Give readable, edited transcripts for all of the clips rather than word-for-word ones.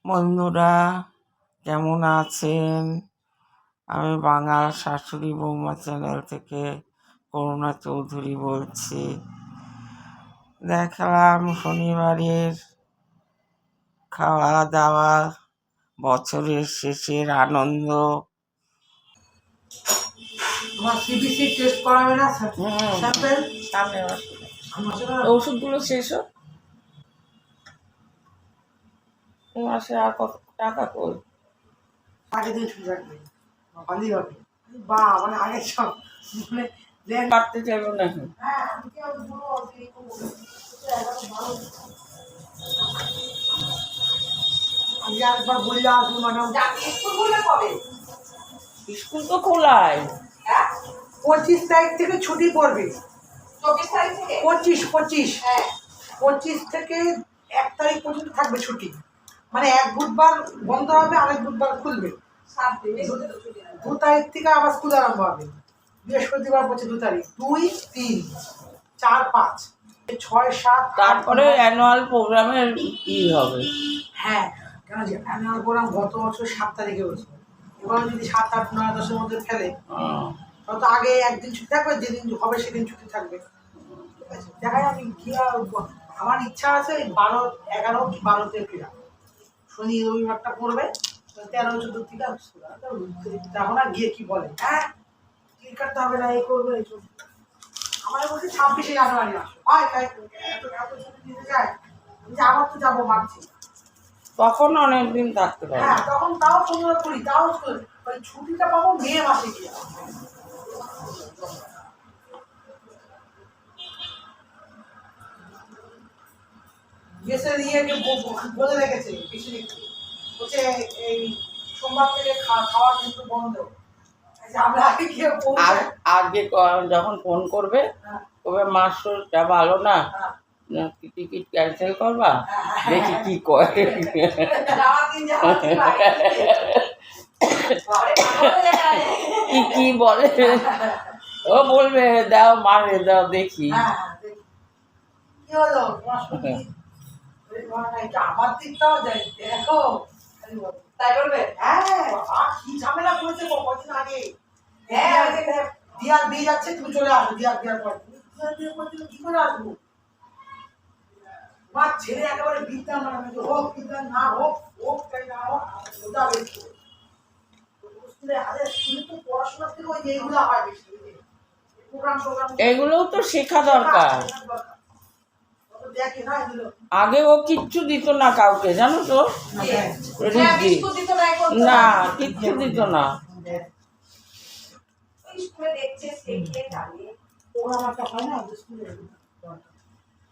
বন্ধুরা কেমন আছেন? আমি বাঙাল শাশুড়ি বৌমা চ্যানেল থেকে করুণা চৌধুরী বলছি। দেখলাম শনিবারের খাওয়া দাওয়া, বছরের শেষের আনন্দ। ওষুধগুলো শেষ হোক, এই মাসে আর কত টাকা কই? আগের দিন ছুটি রাখবে, ভালোই হবে। বা মানে আগে সব কাটতে চাইব নাকি? আমি একবার বললে আসবো ম্যাডাম। স্কুল তো খোলাই। 25 তারিখ থেকে ছুটি পড়বে। 25 25 থেকে 1 তারিখ পর্যন্ত থাকবে ছুটি। মানে এক বুধবার বন্ধ হবে, আরেক বুধবার খুলবে। 2 তারিখ থেকে আবার স্কুল আরম্ভ হবে। বৃহস্পতিবার পড়ছে 2 তারিখ, 2, 3, 4, 5, 6, 7। তারপরে অ্যানুয়াল প্রোগ্রামের হবে। হ্যাঁ, কেন যে অ্যানুয়াল প্রোগ্রাম গত বছর 7 তারিখে হয়েছে। এবার যদি 7, 8, 9, 10-এর মধ্যে ফেলে, তো আগে একদিন ছুটি থাকবে, যেদিন হবে সেদিন ছুটি থাকবে। ঠিক আছে, দেখাই আমি কি আমার ইচ্ছা আছে 12, 11 কি 12-তে ফেরা। শনি রবিবারটা পড়বে, 13, 14 থেকে তখন আর গিয়ে কি বলে, হ্যাঁ টিকিট কাটতে হবে না, এই করবে এই চলবে। আমার বলছে 26শে জানুয়ারি আসো, হয় তাই এত ছুটি দিতে যায় যে আবার তো যাবো ভাবছি। তখন অনেকদিন থাকতে পারে। হ্যাঁ, তখন তাও 15-20, তাও ওই ছুটিটা পাবো মে মাসে গিয়ে। গ্যাসের ইয়েকে বলে রেখেছে বেশি দেখতে, বলছে এই সোমবার থেকে খাওয়া কিন্তু বন্ধ। আমরা আগে গিয়ে আগে যখন ফোন করবে তবে মাস্টারটা ভালো না, টিকিট ক্যান্সেল করবা, দেখি কি করে। কি বলে ও বলবে দাও মারে দাও দেখি। কি হলো আমার দিকটাও দেখো, তাই বলবে। হ্যাঁ, কি ঝামেলা করেছে কদিন আগে। হ্যাঁ, দিয়ার দিয়ে যাচ্ছে, তুমি চলে আসো। দিয়ার পর কি করে আসবো? আমার ছেলে একেবারে বিদ্যা মানে হোক বিদ্যা না হোক, হোক তাই না হোক ওটা বেশি। স্কুলে তো পড়াশোনার থেকে ওই এইগুলো হয় বেশি, এগুলোও তো শেখা দরকার। আগে ও কিচ্ছু দিত না কাউকে, জানো তো, না কিচ্ছু দিত না।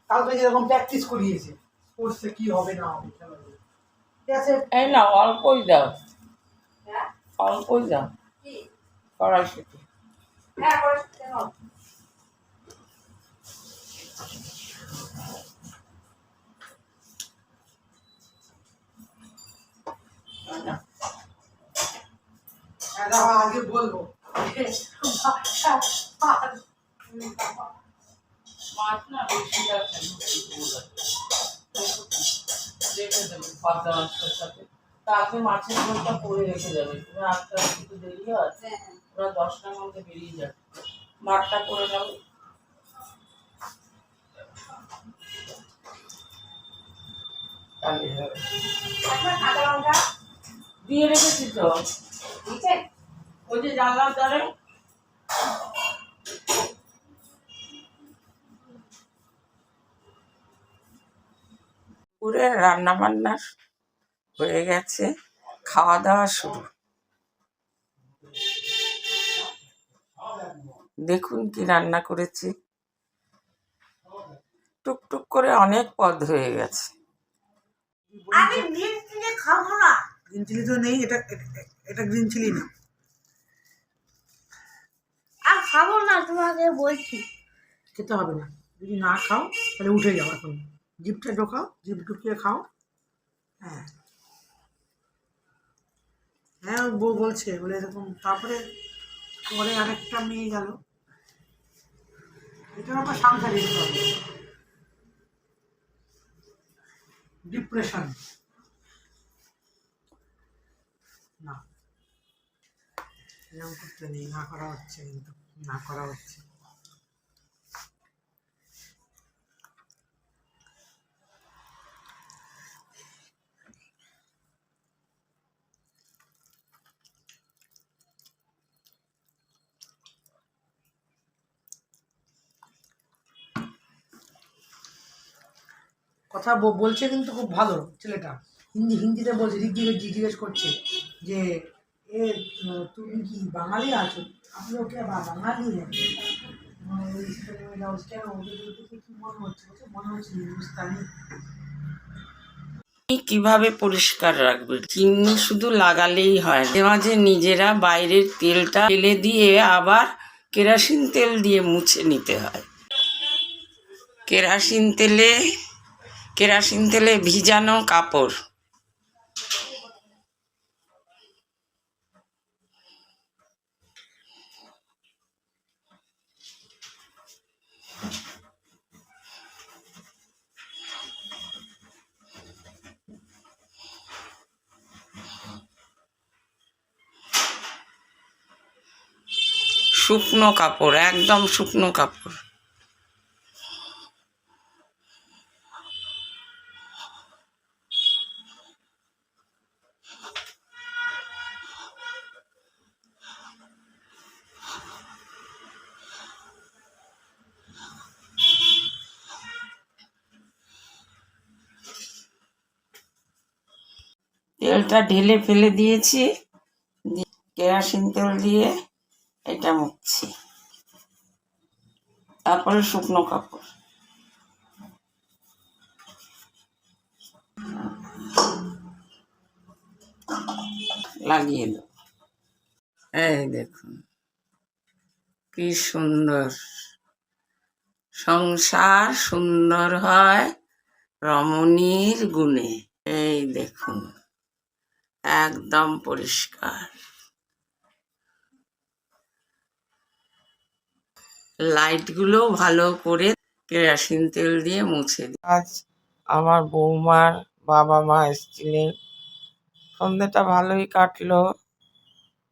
কালকে যেরকম প্র্যাকটিস করিয়েছে স্পোর্টসে কি হবে না হবে, এই না অল্পই দাও, অল্পই দাও কড়াইশুঁটি। আগে বলবো মাছ না বেশি আছে, রেখে দেবে পাবদা মাছের সাথে। তাকে মাছের ঝোলটা করে রেখে যাবে, তুমি আস্তে আস্তে একটু দেরি হয়, ওরা 10টার মধ্যে বেরিয়ে যাবে, মাঠটা করে যাবে। দিয়ে রেখেছি তো ওই যে জানলার ধারে। পুরে রান্না বান্না হয়ে গেছে, খাওয়া দাওয়া শুরু। দেখুন কি রান্না করেছি, টুকটুক করে অনেক পদ হয়ে গেছে। আমি গ্রিন চিলি খাবো না। গ্রিন চিলি তো নেই, এটা গ্রিন চিলি না। আর খাবো না, তোমাকে বলছি খেতে হবে না। যদি না খাও তাহলে উঠে যাও, এখন জিপটা ঢোকাও, জিপ ঢুকিয়ে খাও। হ্যাঁ হ্যাঁ, বউ বলছে বলে এরকম। তারপরে পরে আরেকটা মেয়ে গেল, এটা আমার সংসার দিতে হবে। ডিপ্রেশন না, এরকম করতে নেই, না করা হচ্ছে, কিন্তু না করা হচ্ছে। কথা বলছে কিন্তু খুব ভালো ছেলেটা, হিন্দিতে বলছে, জিজ্ঞেস করছে যে এ তুমি কি বাঙালি আছো, আপনি ওকে বাঙালি নাকি? কেন ওদের দেখে কি মনে হচ্ছে? বলছে, মনে হচ্ছে হিন্দুস্তানি। কিভাবে পরিষ্কার রাখবে? চিমনি শুধু লাগালেই হয় না, মাঝে নিজেরা বাইরের তেলটা ফেলে দিয়ে আবার কেরোসিন তেল দিয়ে মুছে নিতে হয়। কেরোসিন তেলে ভিজানো কাপড়। শুকনো কাপড়, একদম শুকনো কাপড়। তেলটা ঢেলে ফেলে দিয়েছি, কেরোসিন তেল দিয়ে এটা মুছছি, তারপরে শুকনো কাপড় লাগিয়ে দেব। এই দেখুন কি সুন্দর সংসার, সুন্দর হয় রমণীর গুণে। এই দেখুন একদম পরিষ্কার, লাইটগুলো ভালো করে কেরোসিন তেল দিয়ে মুছে দিই। আজ আমার বৌমার বাবা মা এসেছিলেন, সন্ধ্যেটা ভালোই কাটলো।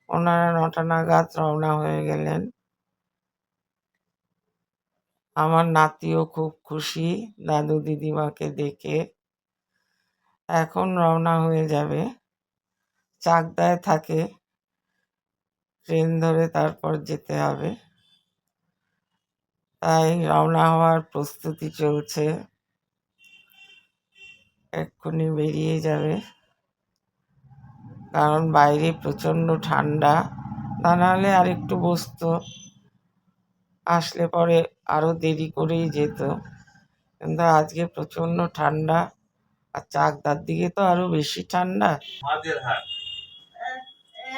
ওনারা 9টা নাগাদ রওনা হয়ে গেলেন। আমার নাতিও খুব খুশি দাদু দিদিমাকে দেখে। এখন রওনা হয়ে যাবে, চাকদায় থাকে, ট্রেন ধরে তারপর যেতে হবে। তাই রওনা হওয়ার প্রস্তুতি চলছে, এক্ষুনি বেরিয়ে যাবে, কারণ বাইরে প্রচণ্ড ঠান্ডা। তা নাহলে আর একটু বসতো, আসলে পরে আরো দেরি করেই যেত, কিন্তু আজকে প্রচণ্ড ঠান্ডা, আর চাকদার দিকে তো আরো বেশি ঠান্ডা।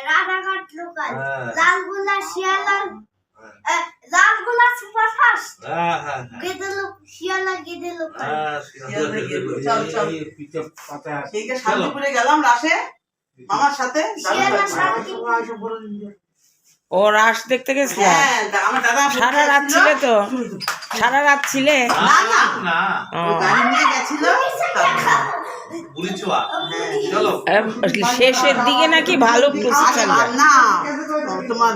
রানাঘাট লোকাল, লালগোলা শিয়ালদা, লালগোলা সুপারফাস্ট, গেদে লোক শিয়ালদা গেদে লোকাল। ঠিক আছে, শান্তিপুরে গেলাম রাসে মামার সাথে। ও রাস দেখতে গেছিল? আমার দাদা সারা রাত ছিলে তো? সারা রাত ছিলে? গাড়ি নিয়ে গেছিল, শেষের দিকে নাকি ভালো প্রসেশন যায়। না তোমার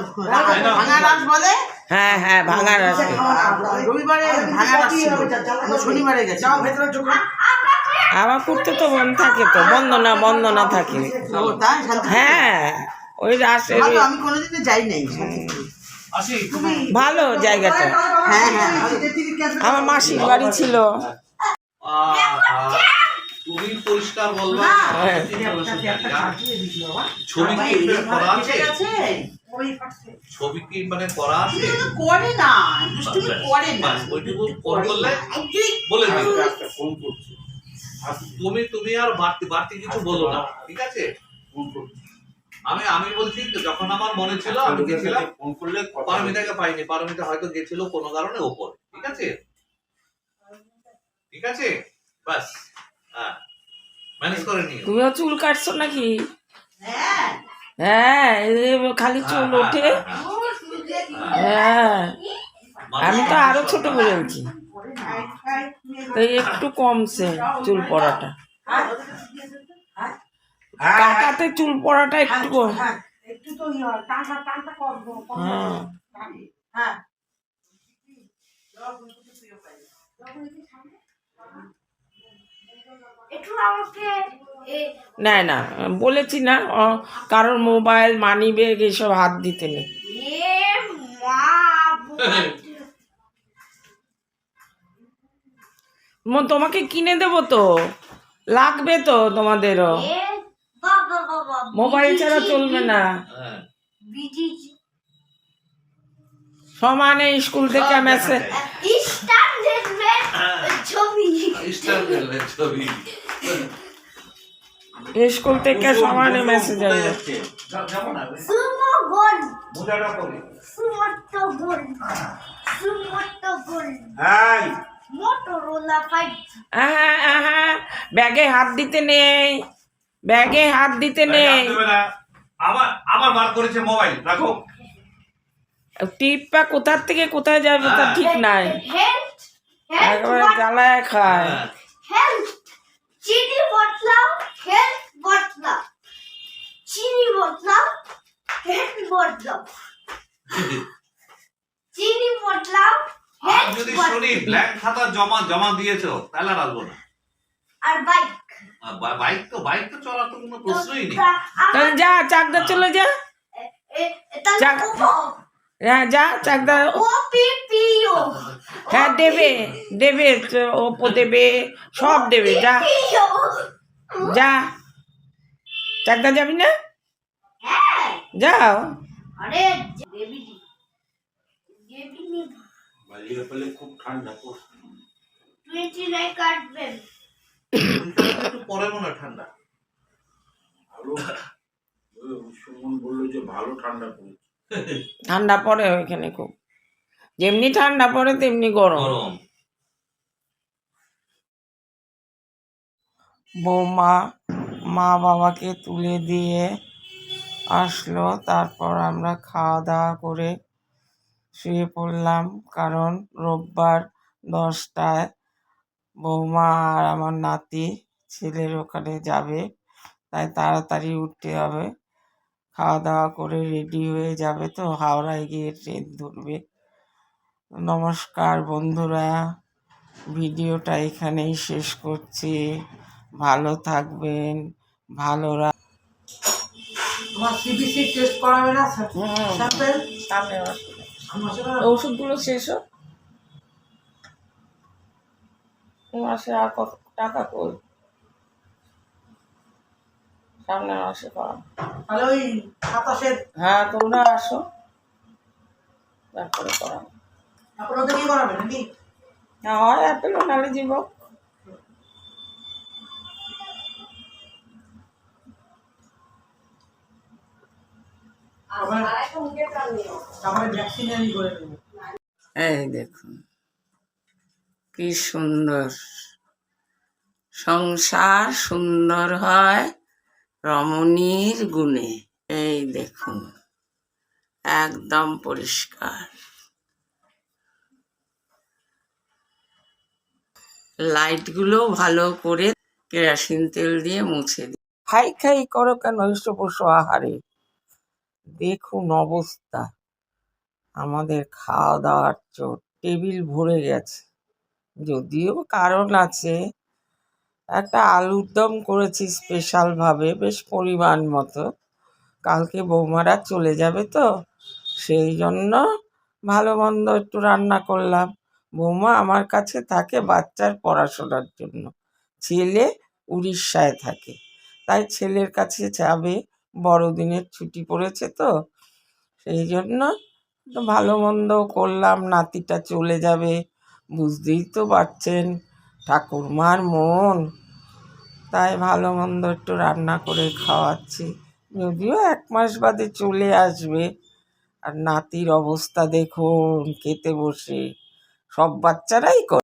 ভাঙা রাস বলে। হ্যাঁ হ্যাঁ, ভাঙা রাস। রবিবারে ভাঙা রাস ছিল, শনিবারে গেছে। যাও ভেতরে ঢোকো। আমার করতে তো বন্দনা থাকে। হ্যাঁ, ওই রাসের আমি কোনোদিনও যাই নাই। ভালো জায়গাটা। হ্যাঁ হ্যাঁ, আমার মাসির বাড়ি ছিল। তুমি পরিষ্কার বলবা। ছবি কি করা আছে? ছবি কি মানে করা আছে? করে না, দুষ্টুমি করে না। ওইটুকু ফোন করলে বলে দিও। ফোন করছি তুমি আর বাড়তি কিছু বলো না, ঠিক আছে? আমি বলছি যখন আমার মনে ছিল আমি গেছিলাম, ফোন করলে পারমিতাকে পাইনি, পারমিতা হয়তো গেছিল কোনো কারণে ওপর, ঠিক আছে? ঠিক আছে, বাস। হ্যাঁ, ম্যানেজ করে নিও। তুমিও চুল কাটছো নাকি? হ্যাঁ হ্যাঁ, খালি চুল ওঠে। হ্যাঁ, আমি তো আরো ছোট করে আছি, তাই একটু কমছে চুল পড়াটা। কাটা তাতে চুল পড়াটা একটু হ্যাঁ একটু তো টানটা টানটা কম হ্যাঁ হ্যাঁ একটু আমাকে না না বলেছি না কারোর মোবাইল মানি ব্যাগ এসব হাত দিতে নেই। তোমাকে কিনে দেবো তো, লাগবে তো তোমাদেরও, মোবাইল ছাড়া চলবে না। হ্যাঁ সমানে স্কুল থেকে মেসেজ, ছবি ছবি স্কুল থেকে সমানে মেসেজ আসবে। সুমো গোল মোজাটা পরে সুমোটো গোল সুমোটো গোল এই মোটরোলা 5 ব্যাগে হাত দিতে নেই, ব্যাগে হাত দিতে নেই। আবার আবার বার করেছে মোবাইল, রাখো। টিপটা কোথার থেকে কোথায় যাবে তা ঠিক নাই, হেল্প একেবারে জ্বালায় খায়। হেল্প চিনি বটলাও হেল্প বটলাও চিনি বটলাও হেল্প বটলাও চিনি বটলাও আর যদি শুনি ব্ল্যাক খাতা জমা দিয়েছো তাহলে আর আসবো না। আর বাইক বাইক তো চলা তো কোনো প্রশ্নই নেই। তাহলে যা চাকদা চলে যা, যাক। হ্যাঁ যা চাকদা। ও পি পি ও হ্যাঁ দেবে দেবে, ওপো দেবে, সব দেবে, যা যা। চাকদা যাবি না? হ্যাঁ যাও। আরে বেবি বেবি বালিয়া পেলে খুব ঠান্ডা তো 29 কাটবেন একটু পরে মনে হয় ঠান্ডা। ভালো। সুমন বললো যে ভালো ঠান্ডা পড়েছে। ঠান্ডা পড়ে ওইখানে খুব, যেমনি ঠান্ডা পড়ে তেমনি গরম। গরম বৌমা মা বাবাকে তুলে দিয়ে আসলো, তারপর আমরা খাওয়া দাওয়া করে শুয়ে পড়লাম, কারণ রোববার 10টায় বৌমা আর আমার নাতি ছেলের ওখানে যাবে, তাই তাড়াতাড়ি উঠতে হবে। খাওয়া দাওয়া করে রেডি হয়ে যাবে, তো হাওড়ায় গিয়ে ট্রেন ধরবে। নমস্কার বন্ধুরা, ভিডিওটা এখানেই শেষ করছি। ভালো থাকবেন, ভালো তোমার সিবিসি টেস্ট করাবে না স্যাম্পল সামনে ওষুধগুলো শেষ হোক, এই মাসে আর কত টাকা কই, সামনের মাসে করা। তাহলে ওই 27-এর হ্যাঁ তোমরা আসো তারপরে করা। তারপর ওদের কি করাবে নাকি? হ্যাঁ হয় অ্যাপেলও নালে জীবক। তারপরে ভ্যাকসিনারি করে দেবে। এই দেখুন কি সুন্দর সংসার, সুন্দর হয় রমণীর গুণে। এই দেখুন একদম পরিষ্কার, লাইটগুলো ভালো করে কেরোসিন তেল দিয়ে মুছে দিই। খাই খাই করো কেন এসো বসো আহারে। দেখুন অবস্থা, আমাদের খাওয়া দাওয়ার চোট, টেবিল ভরে গেছে। যদিও কারণ আছে, একটা আলুর দম করেছি স্পেশালভাবে, বেশ পরিমাণ মতো। কালকে বৌমারা চলে যাবে তো, সেই জন্য ভালো মন্দ একটু রান্না করলাম। বৌমা আমার কাছে থাকে বাচ্চার পড়াশোনার জন্য, ছেলে উড়িষ্যায় থাকে, তাই ছেলের কাছে যাবে, বড়দিনের ছুটি পড়েছে তো, সেই জন্য তো ভালো মন্দ করলাম। নাতিটা চলে যাবে, বুঝতেই তো পারছেন ঠাকুরমার মন, তাই ভালো মন্দ একটু রান্না করে খাওয়াচ্ছি। যদিও 1 মাস বাদে চলে আসবে। আর নাতির অবস্থা দেখুন, খেতে বসে, সব বাচ্চারাই করে।